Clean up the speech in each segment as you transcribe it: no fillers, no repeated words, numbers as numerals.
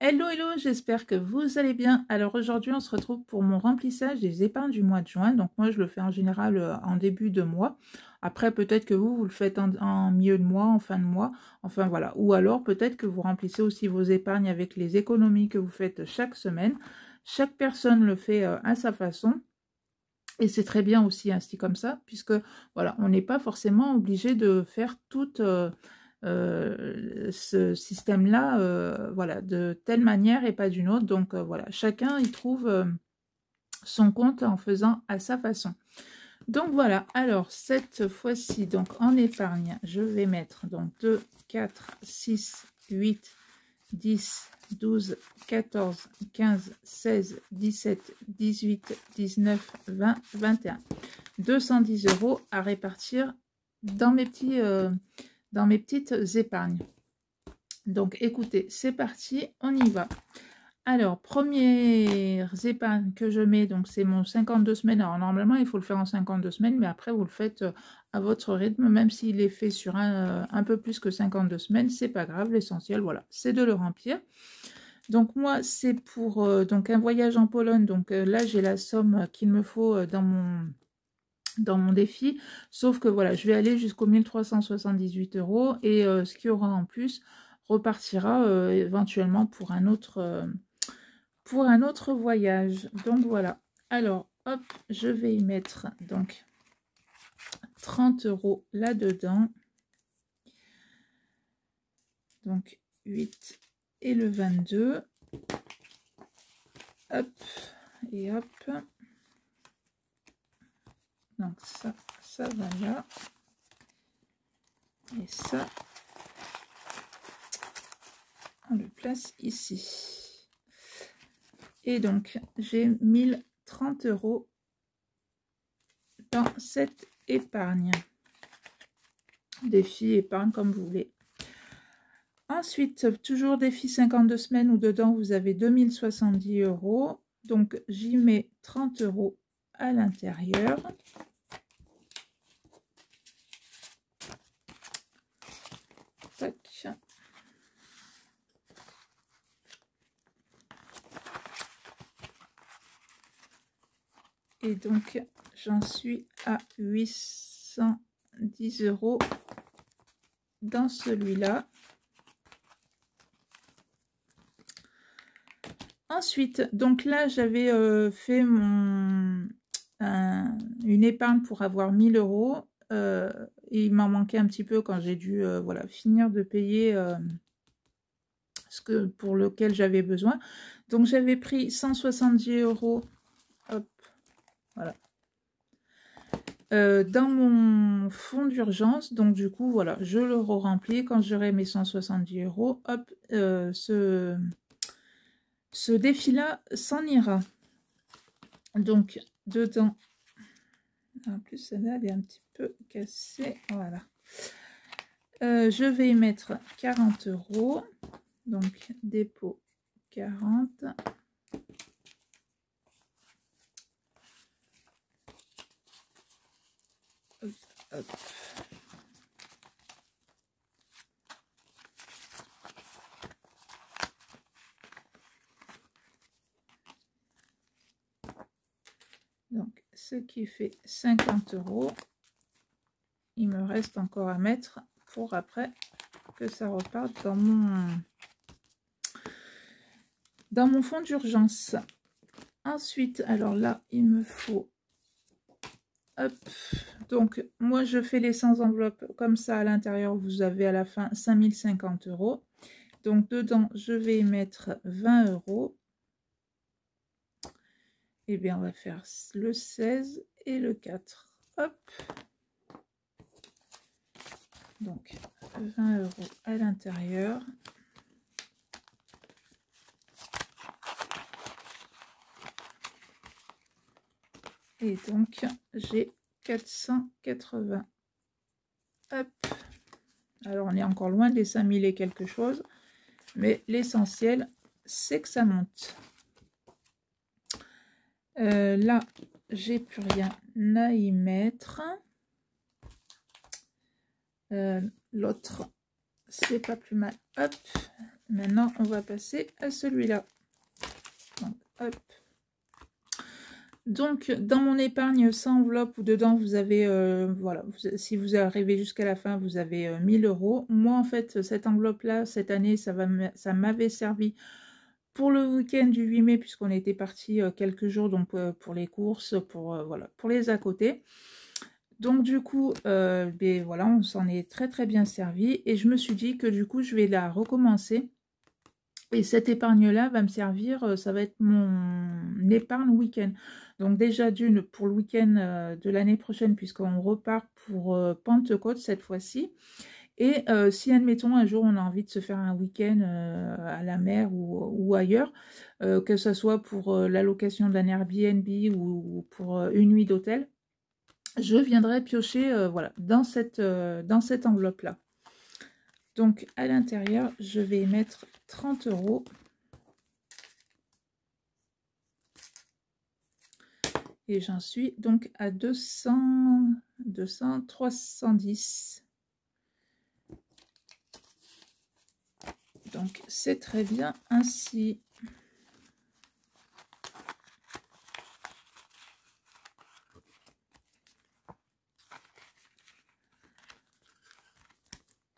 Hello, hello, j'espère que vous allez bien. Alors aujourd'hui, on se retrouve pour mon remplissage des épargnes du mois de juin. Donc moi, je le fais en général en début de mois. Après, peut-être que vous le faites en milieu de mois, en fin de mois. Enfin voilà. Ou alors, peut-être que vous remplissez aussi vos épargnes avec les économies que vous faites chaque semaine. Chaque personne le fait à sa façon. Et c'est très bien aussi ainsi comme ça, puisque voilà, on n'est pas forcément obligé de faire toute... ce système-là, voilà, de telle manière et pas d'une autre. Donc voilà, chacun y trouve son compte en faisant à sa façon. Donc voilà, alors cette fois-ci, donc en épargne, je vais mettre donc 2, 4, 6, 8, 10, 12, 14, 15, 16, 17, 18, 19, 20, 21. 210 € à répartir dans mes petites épargnes. Donc écoutez, c'est parti, on y va. Alors, premières épargnes que je mets, donc c'est mon 52 semaines. Alors normalement, il faut le faire en 52 semaines, mais après, vous le faites à votre rythme, même s'il est fait sur un peu plus que 52 semaines, c'est pas grave, l'essentiel, voilà, c'est de le remplir. Donc moi, c'est pour donc un voyage en Pologne, donc là, j'ai la somme qu'il me faut dans mon défi, sauf que voilà, je vais aller jusqu'aux 1378 € et ce qu'il y aura en plus repartira éventuellement pour un autre voyage. Donc voilà, alors hop, je vais y mettre donc 30 € là-dedans, donc 8 et le 22, hop et hop. Donc ça va là. Et ça, on le place ici. Et donc, j'ai 1030 € dans cette épargne. Défi, épargne, comme vous voulez. Ensuite, toujours défi 52 semaines où dedans, vous avez 2070 €. Donc, j'y mets 30 € à l'intérieur. Et donc, j'en suis à 810 € dans celui-là. Ensuite, donc là, j'avais fait une épargne pour avoir 1000 €. Et il m'en manquait un petit peu quand j'ai dû voilà, finir de payer pour lequel j'avais besoin. Donc, j'avais pris 170 €. Hop, voilà. Dans mon fonds d'urgence, donc du coup, voilà, je le remplis quand j'aurai mes 170 €. Hop, ce défi-là s'en ira. Donc, dedans, en plus, celle-là, elle est un petit peu cassée. Voilà. Je vais y mettre 40 €. Donc, dépôt 40. Hop, hop. Donc, ce qui fait 50 €. Il me reste encore à mettre pour après que ça reparte dans mon fonds d'urgence. Ensuite, alors là, il me faut... Hop, donc moi je fais les 100 enveloppes comme ça. À l'intérieur, vous avez à la fin 5050 €. Donc dedans, je vais y mettre 20 €. Et bien, on va faire le 16 et le 4. Hop. Donc 20 € à l'intérieur. Et donc, j'ai 480. Hop. Alors, on est encore loin des 5000 et quelque chose. Mais l'essentiel, c'est que ça monte. Là, j'ai plus rien à y mettre. L'autre, c'est pas plus mal. Hop. Maintenant, on va passer à celui-là. Hop. Donc, dans mon épargne sans enveloppe, ou dedans, vous avez, voilà, si vous arrivez jusqu'à la fin, vous avez 1000 €. Moi, en fait, cette enveloppe-là, cette année, ça m'avait servi pour le week-end du 8 mai, puisqu'on était parti quelques jours, donc pour les courses, voilà, pour les à côté. Donc, du coup, ben, voilà, on s'en est très, très bien servi. Et je me suis dit que, du coup, je vais la recommencer. Et cette épargne-là va me servir, ça va être mon épargne week-end. Donc déjà d'une pour le week-end de l'année prochaine, puisqu'on repart pour Pentecôte cette fois-ci. Et si, admettons, un jour on a envie de se faire un week-end à la mer ou ailleurs, que ce soit pour la location d'un Airbnb ou pour une nuit d'hôtel, je viendrai piocher voilà, dans cette enveloppe-là. Donc, à l'intérieur, je vais mettre 30 €. Et j'en suis donc à 310. Donc, c'est très bien ainsi.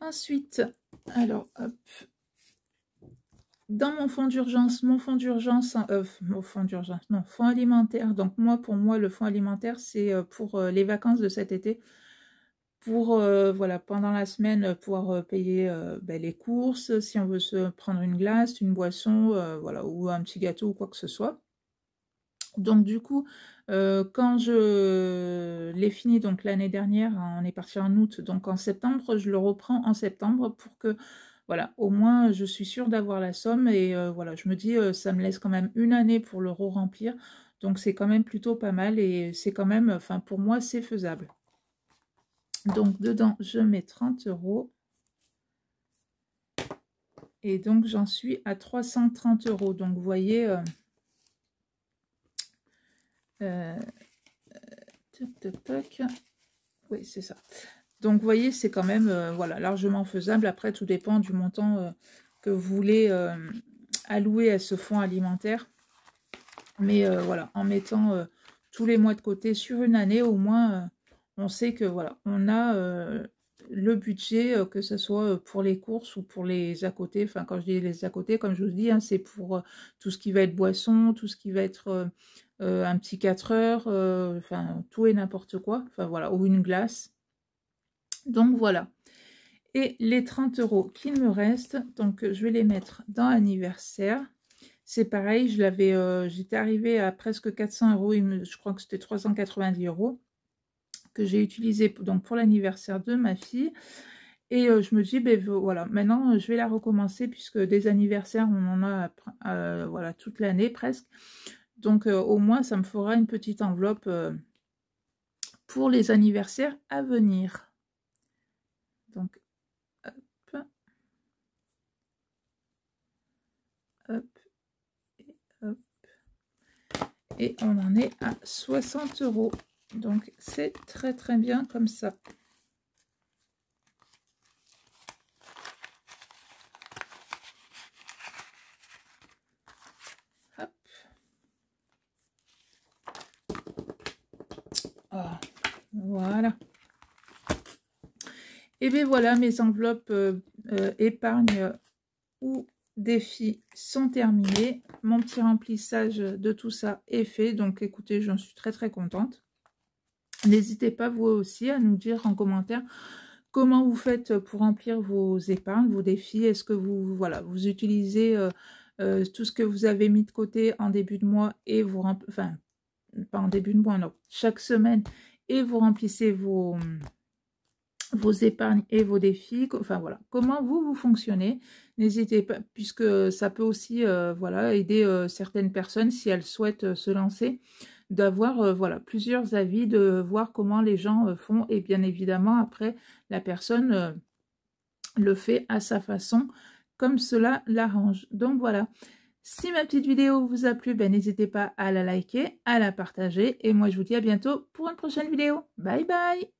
Ensuite, alors, hop. Dans mon fonds d'urgence, fonds alimentaire. Donc, pour moi, le fonds alimentaire, c'est pour les vacances de cet été. Pour, voilà, pendant la semaine, pouvoir payer ben, les courses, si on veut se prendre une glace, une boisson, voilà, ou un petit gâteau ou quoi que ce soit. Donc, du coup, quand je l'ai fini, donc l'année dernière, on est parti en août, donc en septembre, je le reprends en septembre pour que, voilà, au moins, je suis sûre d'avoir la somme. Et voilà, je me dis, ça me laisse quand même une année pour le remplir. Donc, c'est quand même plutôt pas mal et c'est quand même, enfin, pour moi, c'est faisable. Donc, dedans, je mets 30 €. Et donc, j'en suis à 330 €. Donc, vous voyez... oui, c'est ça. Donc, vous voyez, c'est quand même voilà, largement faisable. Après, tout dépend du montant que vous voulez allouer à ce fonds alimentaire. Mais voilà, en mettant tous les mois de côté sur une année, au moins, on sait que voilà, on a le budget, que ce soit pour les courses ou pour les à côté. Enfin, quand je dis les à côté, comme je vous dis, hein, c'est pour tout ce qui va être boisson, tout ce qui va être un petit 4 heures, enfin, tout et n'importe quoi. Enfin, voilà, ou une glace. Donc, voilà. Et les 30 € qu'il me reste, donc je vais les mettre dans l'anniversaire. C'est pareil, j'étais arrivée à presque 400 €, je crois que c'était 390 € que j'ai utilisé donc pour l'anniversaire de ma fille. Et je me dis, ben voilà, maintenant je vais la recommencer puisque des anniversaires, on en a voilà, toute l'année presque. Donc au moins, ça me fera une petite enveloppe pour les anniversaires à venir. Donc, hop, hop, et hop. Et on en est à 60 €. Donc, c'est très très bien comme ça. Hop. Oh, voilà. Et bien voilà, mes enveloppes épargne ou défis sont terminés. Mon petit remplissage de tout ça est fait. Donc écoutez, j'en suis très très contente. N'hésitez pas vous aussi à nous dire en commentaire comment vous faites pour remplir vos épargnes, vos défis. Est-ce que vous, voilà, vous utilisez tout ce que vous avez mis de côté en début de mois et vous enfin, pas en début de mois, non, chaque semaine, et vous remplissez vos épargnes et vos défis, enfin voilà, comment vous fonctionnez. N'hésitez pas, puisque ça peut aussi voilà, aider certaines personnes si elles souhaitent se lancer, d'avoir voilà, plusieurs avis, de voir comment les gens font, et bien évidemment après la personne le fait à sa façon, comme cela l'arrange. Donc voilà, si ma petite vidéo vous a plu, ben, n'hésitez pas à la liker, à la partager, et moi je vous dis à bientôt pour une prochaine vidéo. Bye bye.